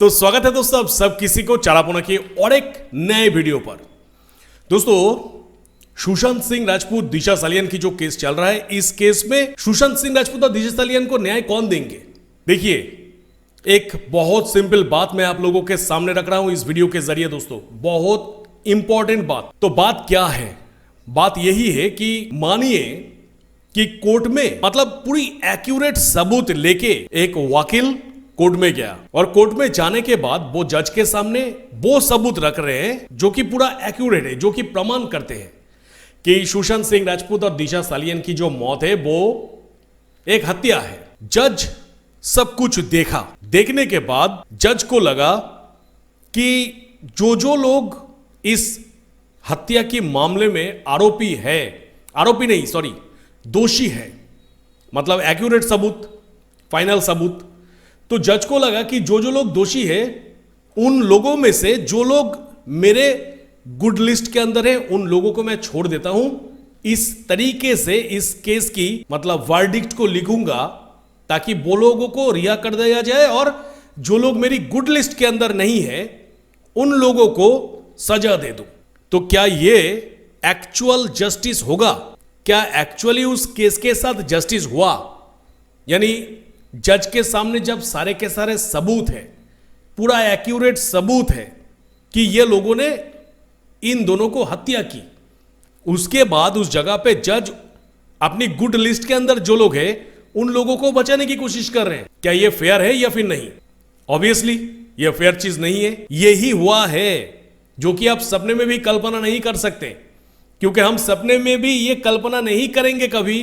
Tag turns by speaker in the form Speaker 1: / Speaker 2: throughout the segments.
Speaker 1: तो स्वागत है दोस्तों, आप सब किसी को चारापोना की और एक नए वीडियो पर। दोस्तों, सुशांत सिंह राजपूत दिशा सालियान की जो केस चल रहा है, इस केस में सुशांत सिंह राजपूत और दिशा सालियान को न्याय कौन देंगे? देखिए, एक बहुत सिंपल बात मैं आप लोगों के सामने रख रहा हूं इस वीडियो के जरिए। दोस्तों, बहुत इंपॉर्टेंट बात। तो बात क्या है? बात यही है कि मानिए कि कोर्ट में मतलब पूरी एक्यूरेट सबूत लेके एक वकील कोर्ट में गया और कोर्ट में जाने के बाद वो जज के सामने वो सबूत रख रहे हैं जो कि पूरा एक्यूरेट है, जो कि प्रमाण करते हैं कि सुशांत सिंह राजपूत और दिशा सालियान की जो मौत है वो एक हत्या है। जज सब कुछ देखा। देखने के बाद जज को लगा कि जो लोग इस हत्या के मामले में दोषी है, मतलब एक्यूरेट सबूत, फाइनल सबूत। तो जज को लगा कि जो लोग दोषी है उन लोगों में से जो लोग मेरे गुड लिस्ट के अंदर है उन लोगों को मैं छोड़ देता हूं। इस तरीके से इस केस की मतलब वर्डिक्ट को लिखूंगा ताकि वो लोगों को रिहा कर दिया जाए और जो लोग मेरी गुड लिस्ट के अंदर नहीं है उन लोगों को सजा दे दूं। तो क्या ये एक्चुअल जस्टिस होगा? क्या एक्चुअली उस केस के साथ जस्टिस हुआ? यानी जज के सामने जब सारे के सारे सबूत है, पूरा एक्यूरेट सबूत है कि ये लोगों ने इन दोनों को हत्या की, उसके बाद उस जगह पे जज अपनी गुड लिस्ट के अंदर जो लोग हैं उन लोगों को बचाने की कोशिश कर रहे हैं। क्या ये फेयर है या फिर नहीं? ऑब्वियसली ये फेयर चीज नहीं है। यही हुआ है जो कि आप सपने में भी कल्पना नहीं कर सकते, क्योंकि हम सपने में भी ये कल्पना नहीं करेंगे कभी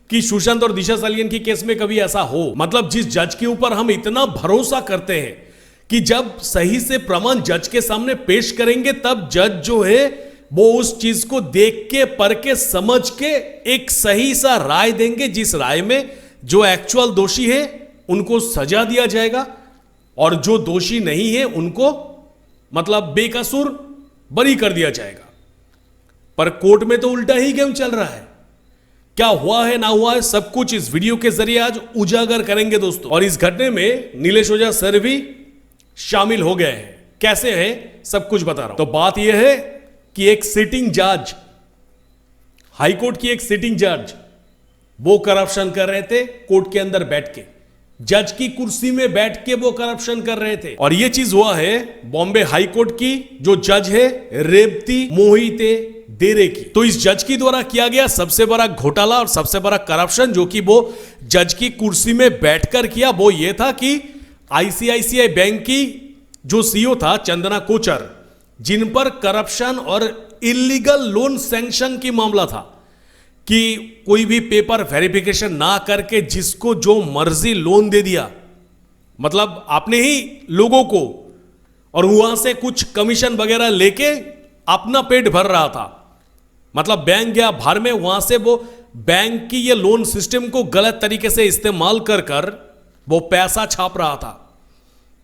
Speaker 1: कि सुशांत और दिशा सालियान की केस में कभी ऐसा हो। मतलब जिस जज के ऊपर हम इतना भरोसा करते हैं कि जब सही से प्रमाण जज के सामने पेश करेंगे तब जज जो है वो उस चीज को देख के, पढ़ के, समझ के एक सही सा राय देंगे, जिस राय में जो एक्चुअल दोषी है उनको सजा दिया जाएगा और जो दोषी नहीं है उनको मतलब बेकसूर बरी कर दिया जाएगा। पर कोर्ट में तो उल्टा ही गेम चल रहा है। क्या हुआ है ना हुआ है सब कुछ इस वीडियो के जरिए आज उजागर करेंगे दोस्तों। और इस घटने में नीलेश ओझा सर भी शामिल हो गए हैं। कैसे है सब कुछ बता रहा हूं। तो बात यह है कि एक सिटिंग जज, हाईकोर्ट की एक सिटिंग जज, वो करप्शन कर रहे थे कोर्ट के अंदर बैठ के, जज की कुर्सी में बैठ के वो करप्शन कर रहे थे। और ये चीज हुआ है बॉम्बे हाईकोर्ट की जो जज है रेवती मोहिते देरे की। तो इस जज की द्वारा किया गया सबसे बड़ा घोटाला और सबसे बड़ा करप्शन जो कि वो जज की कुर्सी में बैठकर किया, वो ये था कि आईसीआईसीआई बैंक की जो सीईओ था चंदना कोचर, जिन पर करप्शन और इलीगल लोन सैंक्शन की मामला था कि कोई भी पेपर वेरिफिकेशन ना करके जिसको जो मर्जी लोन दे दिया, मतलब आपने ही लोगों को, और वहां से कुछ कमीशन वगैरह लेके अपना पेट भर रहा था। मतलब बैंक गया भर में, वहां से वो बैंक की ये लोन सिस्टम को गलत तरीके से इस्तेमाल कर कर वो पैसा छाप रहा था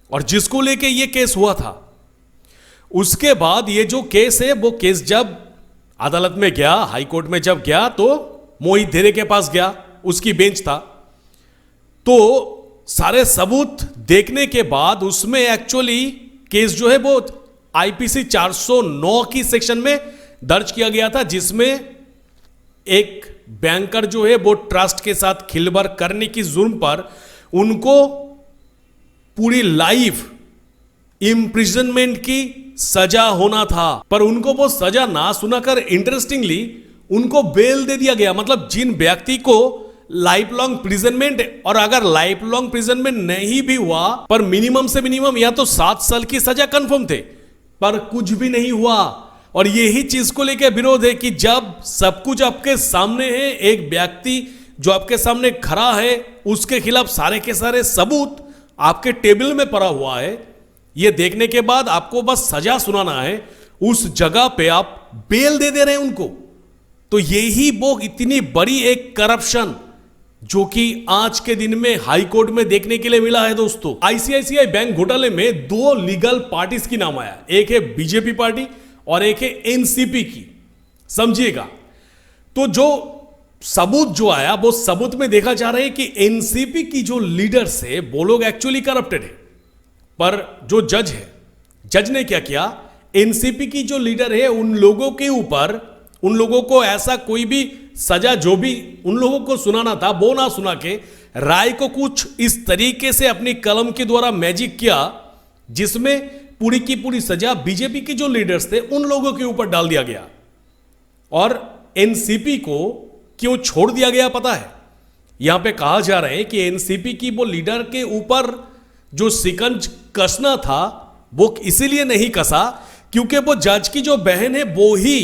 Speaker 1: और जिसको लेके ये केस हुआ था। उसके बाद ये जो केस है वो केस जब अदालत में गया, हाई कोर्ट में जब गया तो मोहित देरे के पास गया, उसकी बेंच था। तो सारे सबूत देखने के बाद उसमें एक्चुअली केस जो है वो आईपीसी 409 की सेक्शन में दर्ज किया गया था, जिसमें एक बैंकर जो है वो ट्रस्ट के साथ खिलवाड़ करने की जुर्म पर उनको पूरी लाइफ इंप्रिजनमेंट की सजा होना था। पर उनको वो सजा ना सुनाकर इंटरेस्टिंगली उनको बेल दे दिया गया। मतलब जिन व्यक्ति को लाइफ लॉन्ग प्रिजनमेंट, और अगर लाइफ लॉन्ग प्रिजनमेंट नहीं भी हुआ पर मिनिमम से मिनिमम या तो 7 साल की सजा कंफर्म थे, पर कुछ भी नहीं हुआ। और यही चीज को लेकर विरोध है कि जब सब कुछ आपके सामने है, एक व्यक्ति जो आपके सामने खड़ा है उसके खिलाफ सारे के सारे सबूत आपके टेबल में पड़ा हुआ है, ये देखने के बाद आपको बस सजा सुनाना है, उस जगह पे आप बेल दे रहे हैं उनको। तो यही वो इतनी बड़ी एक करप्शन जो कि आज के दिन में हाई कोर्ट में देखने के लिए मिला है दोस्तों। आईसीआईसीआई बैंक घोटाले में 2 लीगल पार्टीज की नाम आया, एक है बीजेपी पार्टी और एक है एनसीपी की, समझिएगा। तो जो सबूत जो आया वो सबूत में देखा जा रहा है कि एनसीपी की जो लीडर्स है वो लोग एक्चुअली करप्टेड है। पर जो जज है, जज ने क्या किया, एनसीपी की जो लीडर है उन लोगों के ऊपर, उन लोगों को ऐसा कोई भी सजा जो भी उन लोगों को सुनाना था वो ना सुना के राय को कुछ इस तरीके से अपनी कलम के द्वारा मैजिक किया जिसमें पूरी की पूरी सजा बीजेपी के जो लीडर्स थे उन लोगों के ऊपर डाल दिया गया। और एनसीपी को क्यों छोड़ दिया गया पता है? यहां पे कहा जा रहा है कि एनसीपी की वो लीडर के ऊपर जो शिकंज कसना था वो इसीलिए नहीं कसा क्योंकि वो जज की जो बहन है वो ही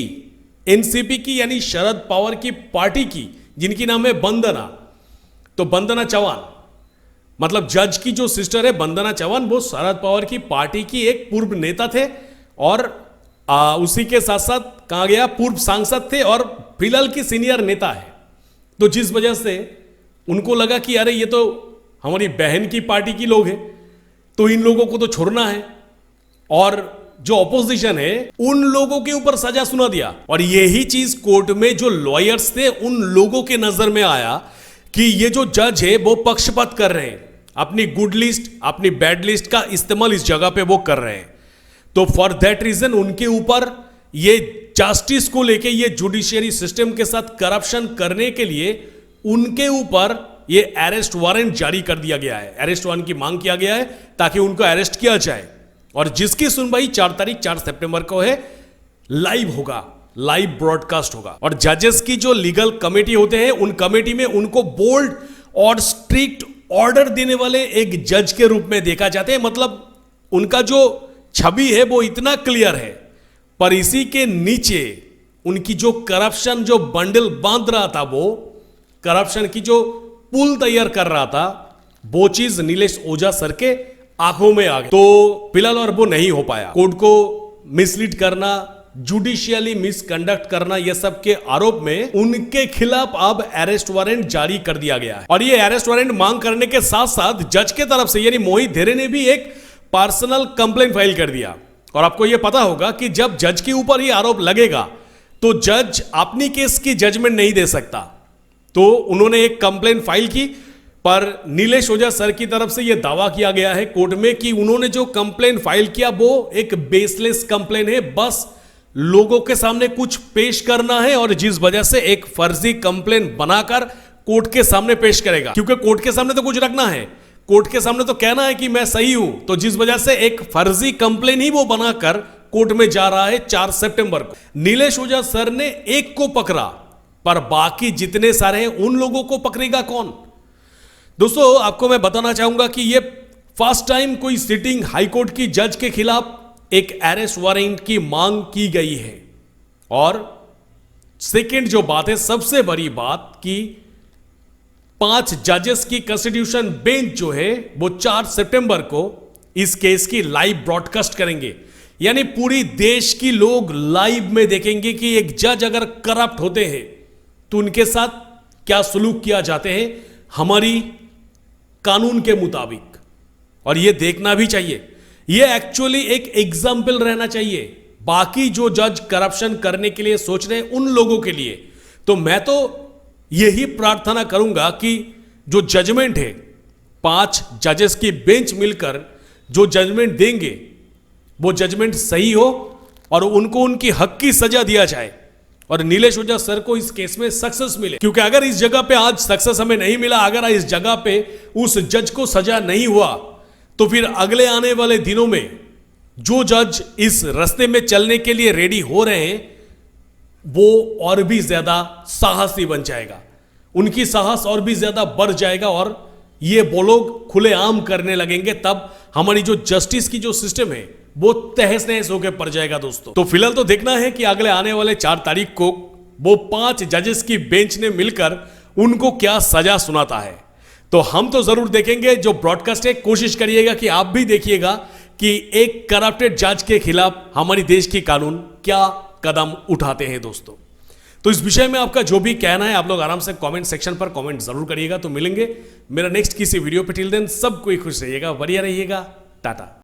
Speaker 1: एनसीपी की यानी शरद पवार की पार्टी की, जिनकी नाम है वंदना। तो वंदना चव्हाण, मतलब जज की जो सिस्टर है वंदना चव्हाण, वो शरद पवार की पार्टी की एक पूर्व नेता थे और उसी के साथ साथ कहा गया पूर्व सांसद थे और फिलहाल की सीनियर नेता है। तो जिस वजह से उनको लगा कि अरे ये तो हमारी बहन की पार्टी की लोग हैं, तो इन लोगों को तो छोड़ना है और जो ऑपोजिशन है उन लोगों के ऊपर सजा सुना दिया। और यही चीज कोर्ट में जो लॉयर्स थे उन लोगों के नजर में आया कि ये जो जज है वो पक्षपात कर रहे हैं, अपनी गुड लिस्ट अपनी बैड लिस्ट का इस्तेमाल इस जगह पे वो कर रहे हैं। तो फॉर दैट रीजन उनके ऊपर ये जस्टिस को लेके, ये जुडिशियरी सिस्टम के साथ करप्शन करने के लिए उनके ऊपर ये अरेस्ट वारंट जारी कर दिया गया है, अरेस्ट वारंट की मांग किया गया है ताकि उनको अरेस्ट किया जाए। और जिसकी सुनवाई 4 सितंबर को है, लाइव होगा, लाइव ब्रॉडकास्ट होगा। और जजेस की जो लीगल कमेटी होते हैं उन कमेटी में उनको बोल्ड और स्ट्रिक्ट ऑर्डर देने वाले एक जज के रूप में देखा जाता है। मतलब उनका जो छवि है वो इतना क्लियर है, पर इसी के नीचे उनकी जो करप्शन जो बंडल बांध रहा था, वो करप्शन की जो पुल तैयार कर रहा था, वो चीज नीलेश ओझा सर के आंखों में आ गई। तो फिलहाल और वो नहीं हो पाया। कोर्ट को मिसलीड करना, जुडिशियली मिसकंडक्ट करना, ये सब के आरोप में उनके खिलाफ अब अरेस्ट वारंट जारी कर दिया गया है। और ये अरेस्ट वारंट मांग करने के साथ साथ जज के तरफ से यानी मोहित धेरे ने भी एक पर्सनल कंप्लेंट फाइल कर दिया। और आपको यह पता होगा कि जब जज के ऊपर ही आरोप लगेगा तो जज अपनी केस की जजमेंट नहीं दे सकता। तो उन्होंने एक कंप्लेंट फाइल की, पर नीलेश ओझा सर की तरफ से यह दावा किया गया है कोर्ट में कि उन्होंने जो कंप्लेंट फाइल किया वो एक बेसलेस कंप्लेंट है, बस लोगों के सामने कुछ पेश करना है और जिस वजह से एक फर्जी कंप्लेंट बनाकर कोर्ट के सामने पेश करेगा। क्योंकि कोर्ट के सामने तो कुछ रखना है, कोर्ट के सामने तो कहना है कि मैं सही हूं, तो जिस वजह से एक फर्जी कंप्लेंट ही वो बनाकर कोर्ट में जा रहा है 4 सितंबर को। नीलेश ओझा सर ने एक को पकड़ा, पर बाकी जितने सारे हैं उन लोगों को पकड़ेगा कौन? दोस्तों आपको मैं बताना चाहूंगा कि ये फर्स्ट टाइम कोई सिटिंग हाईकोर्ट की जज के खिलाफ एक अरेस्ट वारंट की मांग की गई है। और सेकंड जो बात है, सबसे बड़ी बात, कि 5 जजेस की कॉन्स्टिट्यूशन बेंच जो है वो 4 सितंबर को इस केस की लाइव ब्रॉडकास्ट करेंगे। यानी पूरी देश की लोग लाइव में देखेंगे कि एक जज अगर करप्ट होते हैं तो उनके साथ क्या सलूक किया जाते हैं हमारी कानून के मुताबिक। और यह देखना भी चाहिए, यह एक्चुअली एक एग्जाम्पल रहना चाहिए बाकी जो जज करप्शन करने के लिए सोच रहे हैं उन लोगों के लिए। तो मैं तो यही प्रार्थना करूंगा कि जो जजमेंट है, 5 जजेस की बेंच मिलकर जो जजमेंट देंगे वो जजमेंट सही हो और उनको उनकी हक की सजा दिया जाए और नीलेश ओझा सर को इस केस में सक्सेस मिले। क्योंकि अगर इस जगह पे आज सक्सेस हमें नहीं मिला, अगर इस जगह पे उस जज को सजा नहीं हुआ, तो फिर अगले आने वाले दिनों में जो जज इस रास्ते में चलने के लिए रेडी हो रहे हैं वो और भी ज्यादा साहसी बन जाएगा, उनकी साहस और भी ज्यादा बढ़ जाएगा और ये वो लोग खुलेआम करने लगेंगे। तब हमारी जो जस्टिस की जो सिस्टम है वो तहस नहस होकर पड़ जाएगा। दोस्तों तो फिलहाल तो देखना है कि अगले आने वाले 4 तारीख को वो 5 जजेस की बेंच ने मिलकर उनको क्या सजा सुनाता है। तो हम तो जरूर देखेंगे जो ब्रॉडकास्ट है, कोशिश करिएगा कि आप भी देखिएगा कि एक करप्टेड जज के खिलाफ हमारी देश की कानून क्या कदम उठाते हैं। दोस्तों तो इस विषय में आपका जो भी कहना है आप लोग आराम से कमेंट सेक्शन पर कमेंट जरूर करिएगा। तो मिलेंगे मेरा नेक्स्ट किसी वीडियो पे, टिल देन सब कोई खुश रहिएगा, बढ़िया रहिएगा, टाटा।